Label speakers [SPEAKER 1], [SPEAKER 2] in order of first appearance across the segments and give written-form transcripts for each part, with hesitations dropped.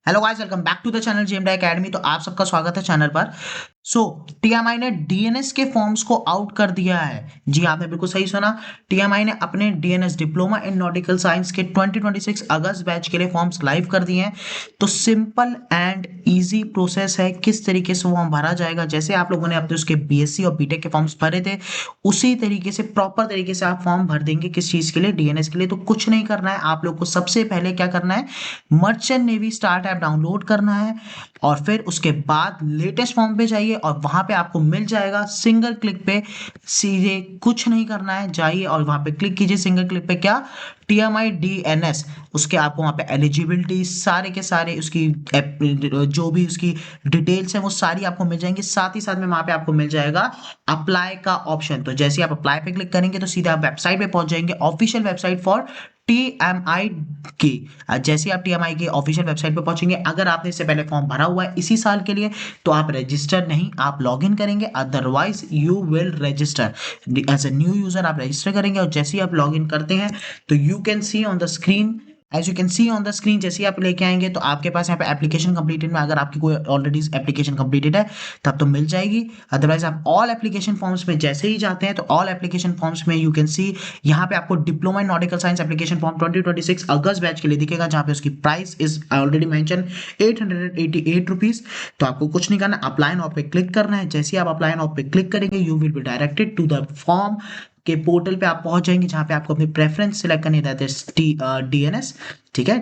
[SPEAKER 1] Hello guys, welcome back to the channel JMD academy. तो आप सबका स्वागत है चैनल पर। टीएमआई ने डीएनएस के फॉर्म्स को आउट कर दिया है। जी आपने बिल्कुल सही सुना। टीएमआई ने अपने DNS diploma in nautical science के 2026 अगस्त बैच के लिए फॉर्म्स लाइव कर दिए हैं। तो सिंपल एंड इजी प्रोसेस है किस तरीके से फॉर्म भरा जाएगा। जैसे आप लोगों ने अपने उसके बीएससी और बीटेक के फॉर्म्स भरे थे, उसी तरीके से प्रॉपर तरीके से आप फॉर्म भर देंगे। किस चीज के लिए? डीएनएस के लिए। तो कुछ नहीं करना है आप लोग को। सबसे पहले क्या करना है, merchant navy start app download करना है और फिर उसके बाद लेटेस्ट फॉर्म पे जाइए और वहां पे आपको मिल जाएगा। सिंगल क्लिक पे सीधे कुछ नहीं करना है, जाइए और वहां पे क्लिक कीजिए। सिंगल क्लिक पे क्या, टीएमआई डीएनएस, उसके आपको वहां पे एलिजिबिलिटी सारे के सारे उसकी जो भी उसकी डिटेल्स है वो सारी आपको मिल जाएंगी। साथ ही साथ में वहां पे आपको मिल जाएगा अप्लाई का ऑप्शन। तो जैसे आप अप्लाई पे क्लिक करेंगे तो सीधा आप वेबसाइट पे पहुंच जाएंगे, ऑफिशियल वेबसाइट फॉर टीएमआई की। जैसे आप टीएमआई की ऑफिशियल वेबसाइट पे पहुंचेंगे, अगर आपने इससे पहले फॉर्म भरा हुआ है इसी साल के लिए तो आप रजिस्टर नहीं, आप लॉग इन करेंगे। Otherwise you will register as a new user. आप रजिस्टर करेंगे और जैसे ही आप लॉग इन करते हैं तो you can see on the screen, as you can see on the screen, जैसे ही आप लेके आएंगे तो आपके पास यहाँ पे एप्लीकेशन कंप्लीटेड में, अगर आपकी कोई ऑलरेडी एप्लीकेशन कंप्लीटेड है तब तो मिल जाएगी। अदरवाइज आप ऑल एप्लीकेशन फॉर्म्स में जैसे ही जाते हैं तो ऑल एप्लीकेशन फॉर्म्स में यू कैन सी यहाँ पे आपको diploma in nautical science application form 2026 August batch के लिए दिखेगा, जहाँ पे उसकी price is already mention 888 rupees. तो आपको कुछ नहीं करना, अप्लाई नाउ पे क्लिक करना है। जैसे ही आप अप्लाई नाउ पे क्लिक करेंगे you will be directed to the form के पोर्टल पे आप पहुंच जाएंगे, जहां पे आपको अपनी प्रेफरेंस सिलेक्ट करनी रहती है, डीएनएस। ठीक है,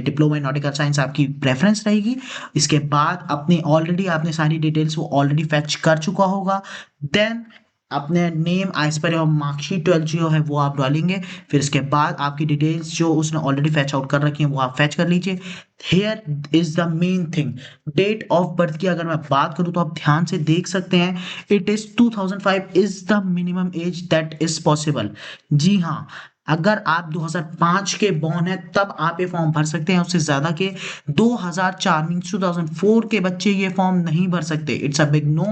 [SPEAKER 1] डिप्लोमा इन नॉटिकल साइंस आपकी प्रेफरेंस रहेगी। इसके बाद अपनी ऑलरेडी आपने सारी डिटेल्स वो ऑलरेडी फैच कर चुका होगा। देन अपने नेम एज पर मार्कशीट 12 जो है वो आप डालेंगे। फिर इसके बाद आपकी डिटेल्स जो उसने ऑलरेडी फैच आउट कर रखी है वो आप फैच कर लीजिए। Here is the main thing, date of birth की अगर मैं बात करूं तो आप ध्यान से देख सकते हैं, it is 2005 is the minimum age that is possible. जी हाँ, अगर आप 2005 के बॉर्न हैं तब आप ये फॉर्म भर सकते हैं। उससे ज्यादा के 2004 मीन्स 2004 के बच्चे ये फॉर्म नहीं भर सकते। इट्स अ बिग नो,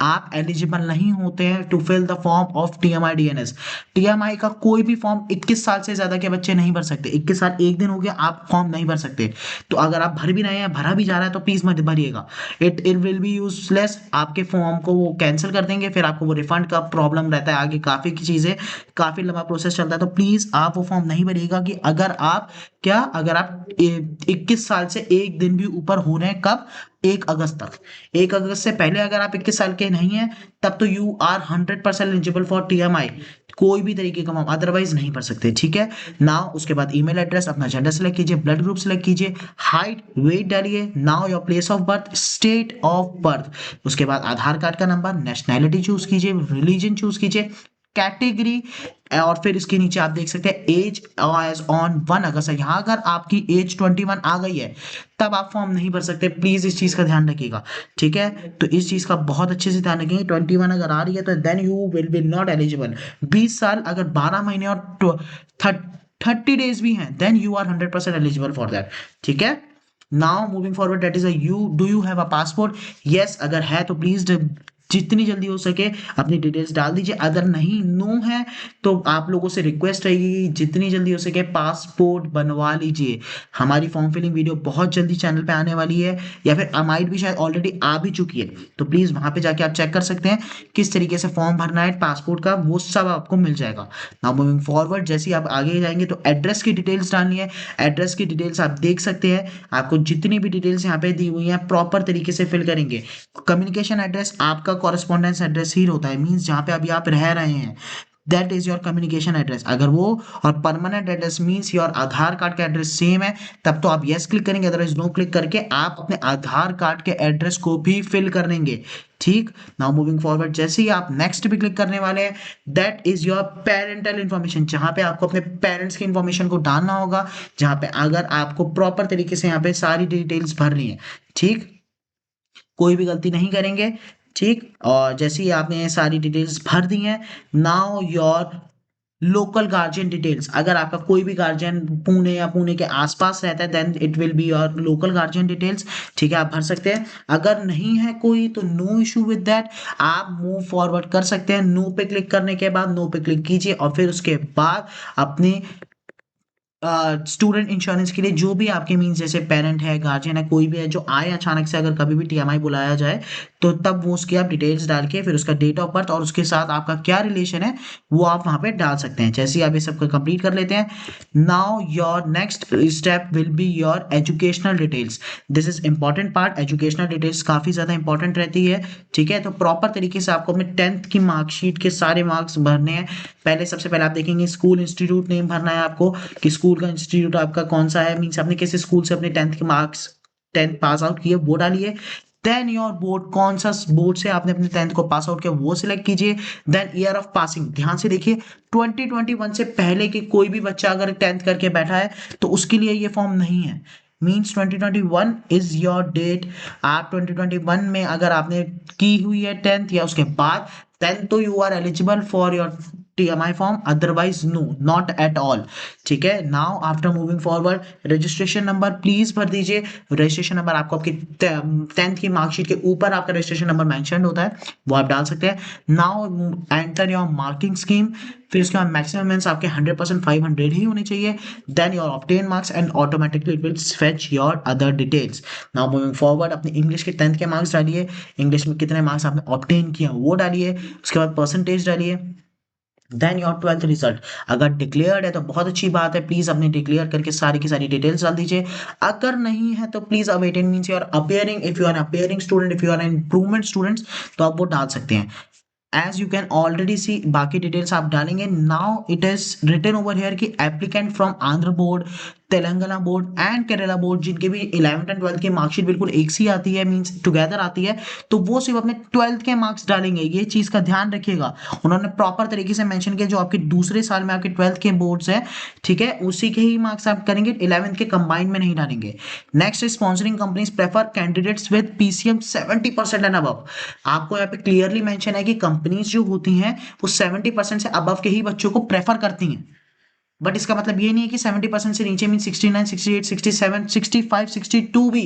[SPEAKER 1] आप एलिजिबल नहीं होते हैं to fill the form of TMI DNS. TMI का कोई भी फॉर्म 21 साल से ज्यादा के बच्चे नहीं भर सकते। 21 साल एक दिन हो गया आप फॉर्म नहीं भर सकते। तो अगर आप भर भी रहे हैं, भरा भी जा रहा है तो प्लीज मत भरिएगा। It will be useless. आपके फॉर्म को वो कैंसिल कर देंगे, फिर आपको वो रिफंड का प्रॉब्लम रहता है, आगे काफी की चीजें, काफी लंबा प्रोसेस चलता है। तो प्लीज आप वो फॉर्म नहीं भरिएगा कि अगर आप 21 साल से एक दिन भी ऊपर हो रहे हैं। कब? 1 अगस्त तक। 1 अगस्त से पहले अगर आप 21 साल के नहीं हैं तब तो you are 100% eligible for TMI. कोई भी तरीके का फॉर्म अदरवाइज नहीं भर सकते। ठीक है नाउ, उसके बाद ईमेल एड्रेस, अपना जेंडर सेलेक्ट कीजिए, ब्लड ग्रुप सेलेक्ट कीजिए, हाइट वेट डालिए। Now your place of birth, state of birth, उसके बाद आधार कार्ड का नंबर, नेशनैलिटी चूज कीजिए, रिलीजन चूज कीजिए, कैटेगरी, और फिर इसके नीचे आप देख सकते हैं एज एज ऑन 1 अगस्त। यहाँ अगर आपकी एज 21 आ गई है तब आप फॉर्म नहीं भर सकते। प्लीज इस चीज का ध्यान रखिएगा। ठीक है, तो इस चीज का बहुत अच्छे से ध्यान रखेंगे। 21 अगर आ रही है तो then you will be not eligible. 20 साल अगर 12 महीने और 30 डेज भी हैं then you are 100% eligible for that. ठीक है, now moving forward, that is a you do you have a passport? Yes अगर है तो प्लीज जितनी जल्दी हो सके अपनी डिटेल्स डाल दीजिए। अगर नहीं, नो है, तो आप लोगों से रिक्वेस्ट रहेगी कि जितनी जल्दी हो सके पासपोर्ट बनवा लीजिए। हमारी फॉर्म फिलिंग वीडियो बहुत जल्दी चैनल पे आने वाली है, या फिर अमाइट भी शायद ऑलरेडी आ भी चुकी है। तो प्लीज वहां पे जाके आप चेक कर सकते हैं किस तरीके से फॉर्म भरना है पासपोर्ट का, वो सब आपको मिल जाएगा। नाउ मूविंग फॉरवर्ड, जैसे ही आप आगे जाएंगे तो एड्रेस की डिटेल्स डालनी है। एड्रेस की डिटेल्स आप देख सकते हैं, आपको जितनी भी डिटेल्स यहाँ पे दी हुई हैं प्रॉपर तरीके से फिल करेंगे। कम्युनिकेशन एड्रेस आपका कॉरेस्पॉन्डेंस एड्रेस ही होता है, मींस जहाँ पे अभी आप रह रहे हैं that is your communication address. अगर वो और permanent address means your Aadhaar card का एड्रेस सेम है तब तो आप यस क्लिक करेंगे, अदरवाइज नो क्लिक करके आप अपने आधार कार्ड के एड्रेस को भी फिल कर देंगे। ठीक, नाउ मूविंग फॉरवर्ड, जैसे ही आप नेक्स्ट पे क्लिक करने वाले हैं that is your parental information, जहां पे आपको अपने पेरेंट्स की इन्फॉर्मेशन को डालना होगा, जहां पे अगर आपको प्रॉपर तरीके से यहाँ पे सारी डिटेल्स भरनी है। ठीक, कोई भी गलती नहीं करेंगे। ठीक, और जैसे ही आपने सारी डिटेल्स भर दी हैं, now your local guardian details. अगर आपका कोई भी गार्जियन पुणे या पुणे के आसपास रहता है then it will be your local guardian details. ठीक है, आप भर सकते हैं। अगर नहीं है कोई तो नो इशू विद दैट, आप मूव फॉरवर्ड कर सकते हैं। नो पे क्लिक करने के बाद नो पे क्लिक कीजिए और फिर उसके बाद अपने स्टूडेंट इंश्योरेंस के लिए जो भी आपके मीन्स जैसे पेरेंट है, गार्जियन है, कोई भी है जो आए अचानक से, अगर कभी भी टीएमआई बुलाया जाए तो तब वो उसकी आप डिटेल्स डाल के फिर उसका डेट ऑफ बर्थ और उसके साथ आपका क्या रिलेशन है वो आप वहाँ पे डाल सकते हैं। जैसे ही आप ये सबको कंप्लीट कर लेते हैं, now your next step will be your educational details. This is important part. Educational details काफ़ी ज़्यादा इंपॉर्टेंट रहती है, ठीक है। तो प्रॉपर तरीके से आपको अपने 10th की मार्कशीट के सारे मार्क्स भरने हैं। पहले सबसे पहले आप देखेंगे स्कूल इंस्टीट्यूट नेम भरना है आपको कि स्कूल का इंस्टीट्यूट आपका कौन सा है, मीन्स आपने किस स्कूल से अपने 10th के मार्क्स 10th पास आउट किए वो डालिए। देन योर बोर्ड, कौन सा बोर्ड से आपने अपने 10th को पास आउट किया वो सिलेक्ट कीजिए। देन ईयर ऑफ पासिंग, ध्यान से देखिए 2021 से पहले के कोई भी बच्चा अगर 10th करके बैठा है तो उसके लिए ये फॉर्म नहीं है। Means 2021 is your date. आप 2021 में अगर आपने की हुई है 10th या उसके बाद, देन तो you are eligible for your TMI form, otherwise no, not at all, ठीक है। Now after moving forward, registration number please भर दीजिए। रजिस्ट्रेशन नंबर आपको आपकी 10th की मार्कशीट के ऊपर आपका रजिस्ट्रेशन नंबर मेंशन होता है, वो आप डाल सकते हैं। Now enter your marking scheme, फिर उसके बाद मैक्सिमम मीन्स आपके 100% 500 ही होने चाहिए। Then your obtain marks and automatically it will fetch your other details. Now moving forward, अपने इंग्लिश के 10th के मार्क्स डालिए, इंग्लिश में कितने मार्क्स आपने ऑब्टेन किया वो डालिए, उसके बाद परसेंटेज डालिए। देन योर 12th रिजल्ट, अगर डिक्लेयर्ड है तो बहुत अच्छी बात है, प्लीज अपने डिक्लेयर करके सारी की सारी डिटेल्स डाल दीजिए। अगर नहीं है तो please awaited means you are appearing, if you are appearing student, if you are improvement students तो आप वो डाल सकते हैं। As you can already see, बाकी डिटेल्स आप डालेंगे। Now it is written over here कि applicant from Andhra board, Telangana board and Kerala board, जिनके भी 11th एंड 12th की मार्कशीट बिल्कुल एक सी आती है, मींस टुगेदर आती है, तो वो सिर्फ अपने 12th के मार्क्स डालेंगे। ये चीज का ध्यान रखिएगा, उन्होंने प्रॉपर तरीके से मेंशन किया जो आपके दूसरे साल में आपके 12th के बोर्ड्स हैं, ठीक है, उसी के ही मार्क्स आप करेंगे, 11th के कंबाइंड में नहीं डालेंगे। Next, sponsoring companies prefer candidates with PCM 70% and above. आपको यहाँ पे क्लियरली मेंशन है कि कंपनीज जो होती हैं वो 70% से अबव के ही बच्चों को प्रेफर करती हैं। बट इसका मतलब ये नहीं है कि 70% से नीचे मीन 69, 68, 67, 65, 62 भी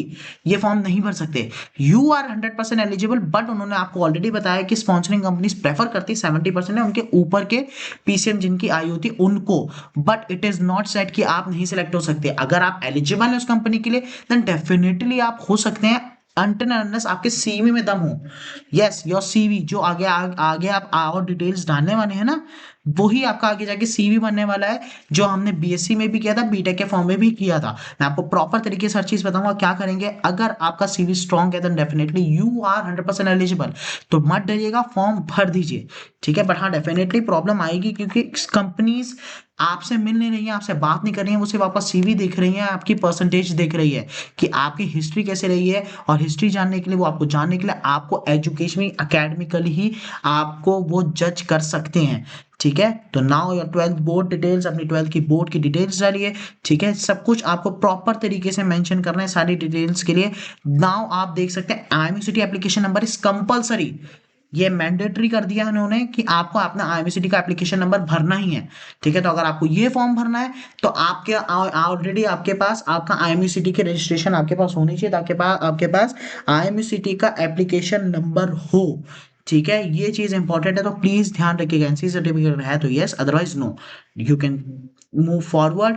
[SPEAKER 1] ये फॉर्म नहीं भर सकते। यू आर 100% एलिजिबल, बट उन्होंने आपको ऑलरेडी बताया कि स्पॉन्सरिंग कंपनीज प्रेफर करती 70% है उनके ऊपर के पीसीएम जिनकी आई होती उनको। But it is not set कि आप नहीं सिलेक्ट हो सकते। अगर आप एलिजिबल है उस कंपनी के लिए देन डेफिनेटली आप हो सकते हैं, अनटिल अनलेस आपके सीवी में दम हो। यस, योर सीवी जो आगे आप और डिटेल्स डालने वाले हैं ना, वही आपका आगे जाके सीवी बनने वाला है, जो हमने बीएससी में भी किया था, बीटेक के फॉर्म में भी किया था। मैं आपको प्रॉपर तरीके से हर चीज बताऊंगा क्या करेंगे। अगर आपका सीवी स्ट्रॉन्ग है तो डेफिनेटली यू आर 100% एलिजिबल, तो मत डरिएगा, फॉर्म भर दीजिए, ठीक है। बट हाँ, डेफिनेटली प्रॉब्लम आएगी क्योंकि कंपनीज आपसे मिल नहीं रही है, आपसे बात नहीं कर रही है, वो सिर्फ आपका सीवी देख रही है, आपकी परसेंटेज देख रही है कि आपकी हिस्ट्री कैसे रही है। और हिस्ट्री जानने के लिए, वो आपको जानने के लिए आपको एजुकेशनली अकेडमिकली ही आपको वो जज कर सकते हैं, ठीक है। तो now your 12th board details, अपनी 12th की बोर्ड की डिटेल्स डालिए, ठीक है। सब कुछ आपको प्रॉपर तरीके से मेंशन करना है सारी डिटेल्स के लिए। नाउ आप देख सकते हैं IMCT application number is compulsory, ये मैंडेटरी कर दिया उन्होंने कि आपको अपना आईएमसीटी का एप्लीकेशन नंबर भरना ही है, ठीक है। तो अगर आपको ये फॉर्म भरना है तो आपके ऑलरेडी आपके पास आपका आईएमसीटी के रजिस्ट्रेशन आपके पास होनी चाहिए, ताकि आपके पास आईएमसीटी का एप्लीकेशन नंबर हो, ठीक है। ये चीज इंपॉर्टेंट है, तो प्लीज ध्यान रखिएगा। एनसी सर्टिफिकेट है तो yes, otherwise no, you can move forward.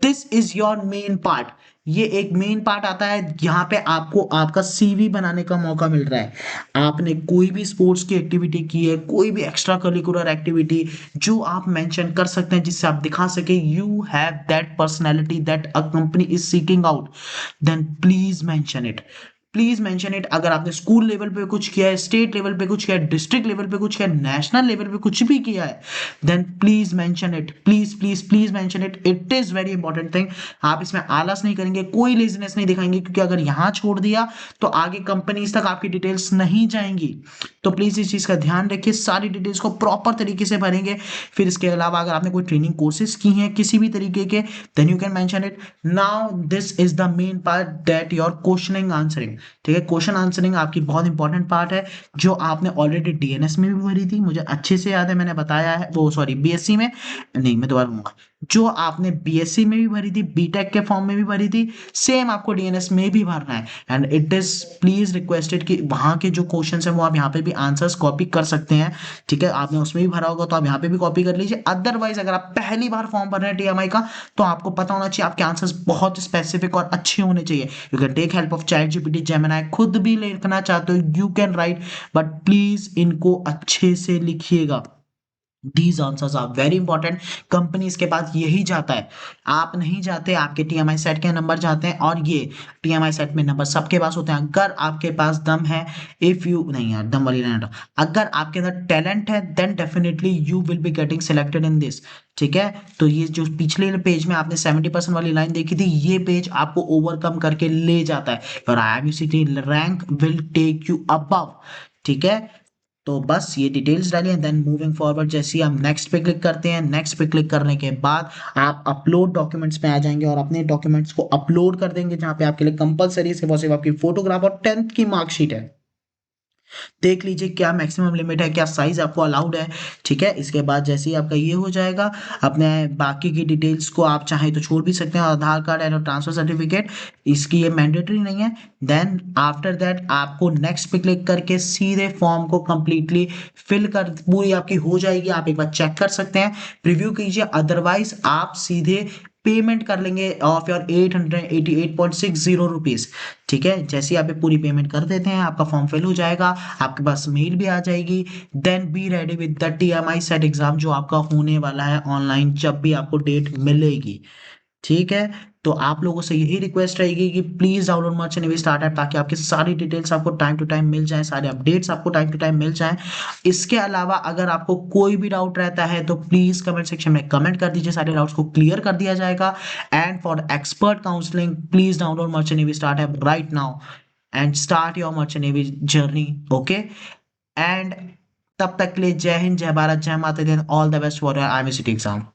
[SPEAKER 1] This is your main part. ये एक मेन पार्ट आता है, यहाँ पे आपको आपका सीवी बनाने का मौका मिल रहा है। आपने कोई भी स्पोर्ट्स की एक्टिविटी की है, कोई भी एक्स्ट्रा करिकुलर एक्टिविटी जो आप मेंशन कर सकते हैं, जिससे आप दिखा सके you have that personality that a company is seeking out, then please mention it, please mention it. अगर आपने स्कूल लेवल पे कुछ किया है, स्टेट लेवल पे कुछ किया है, डिस्ट्रिक्ट लेवल पे कुछ किया है, नेशनल लेवल पे कुछ भी किया है, then please mention it, please please please mention it. It is very important thing. आप इसमें आलस नहीं करेंगे, कोई लेजीनेस नहीं दिखाएंगे, क्योंकि अगर यहां छोड़ दिया तो आगे कंपनीज तक आपकी डिटेल्स नहीं जाएंगी। तो प्लीज इस चीज का ध्यान रखिए, सारी डिटेल्स को प्रॉपर तरीके से भरेंगे। फिर इसके अलावा अगर आपने कोई ट्रेनिंग कोर्सेज की हैं किसी भी तरीके के, then you can mention it. Now this is the main part that your questioning answering, ठीक है। क्वेश्चन आंसरिंग आपकी बहुत इंपॉर्टेंट पार्ट है, जो आपने ऑलरेडी डीएनएस में भी भरी थी, मुझे अच्छे से याद है, मैंने बताया है, वो सॉरी बीएससी में नहीं, मैं दोबारा बोलूंगा, जो आपने बीएससी में भी भरी थी, बीटेक के फॉर्म में भी भरी थी, सेम आपको डीएनएस में भी भरना है। And it is please requested कि वहाँ के जो क्वेश्चंस हैं वो आप यहाँ पे भी आंसर्स कॉपी कर सकते हैं। ठीक है, आपने उसमें भी भरा होगा तो आप यहाँ पे भी कॉपी कर लीजिए। अदरवाइज अगर आप पहली बार फॉर्म भर रहे हैं टीएमआई का, तो आपको पता होना चाहिए आपके आंसर्स बहुत स्पेसिफिक और अच्छे होने चाहिए। You can take help of ChatGPT, Gemini, खुद भी लिखना चाहते हो you can write, but please इनको अच्छे से लिखिएगा। These answers are very important. Companies के पास यही जाता है, आप नहीं जाते, आपके टीएमआई सेट के नंबर जाते हैं, और ये टीएमआई सेट में नंबर सबके पास होते हैं अगर आपके पास दम है। इफ यू नहीं यार, दम वाली लाइन, अगर आपके अंदर टैलेंट है then definitely you will be getting selected in this. ठीक है, तो ये जो पिछले पेज में आपने 70% वाली लाइन देखी थी, ये पेज आपको ओवरकम करके ले जाता है और IMUCT rank will take you above. ठीक है, तो बस ये डिटेल्स डालिए, देन मूविंग फॉरवर्ड जैसे ही हम नेक्स्ट पे क्लिक करते हैं, नेक्स्ट पे क्लिक करने के बाद आप अपलोड डॉक्यूमेंट्स पे आ जाएंगे और अपने डॉक्यूमेंट्स को अपलोड कर देंगे, जहां पे आपके लिए कंपलसरी सिर्फ और सिर्फ आपकी फोटोग्राफ और 10th की मार्कशीट है। देख लीजिए क्या मैक्सिमम लिमिट है, क्या साइज आपको अलाउड है। ठीक है, इसके बाद जैसे ही आपका ये हो जाएगा, अपने बाकी की डिटेल्स को आप चाहे तो छोड़ भी सकते हैं, आधार कार्ड एंड ट्रांसफर सर्टिफिकेट, इसकी ये मैंडेटरी नहीं है। देन आफ्टर दैट आपको नेक्स्ट पे क्लिक करके सीधे फॉर्म को कंप्लीटली फिल कर, पूरी आपकी हो जाएगी। आप एक बार चेक कर सकते हैं, प्रीव्यू कीजिए, अदरवाइज आप सीधे पेमेंट कर लेंगे ऑफ योर 888.60 रुपीज। ठीक है, जैसे ही आप ये पूरी पेमेंट कर देते हैं, आपका फॉर्म फिल हो जाएगा, आपके पास मेल भी आ जाएगी। Then be ready with the TMI set exam, जो आपका होने वाला है ऑनलाइन, जब भी आपको डेट मिलेगी। ठीक है, तो आप लोगों से यही रिक्वेस्ट रहेगी कि please download merchant navy start app, ताकि आपकी सारी डिटेल्स आपको टाइम टू टाइम मिल जाए, सारे अपडेट्स आपको टाइम टू टाइम मिल जाए। इसके अलावा अगर आपको कोई भी डाउट रहता है तो प्लीज कमेंट सेक्शन में कमेंट कर दीजिए, सारे डाउट्स को क्लियर कर दिया जाएगा। And for expert counselling please download merchant navy start app right now and start your merchant navy journey. Okay, and तब तक के लिए जय हिंद, जय भारत, जय माता दी, all the best for your IMCT exam.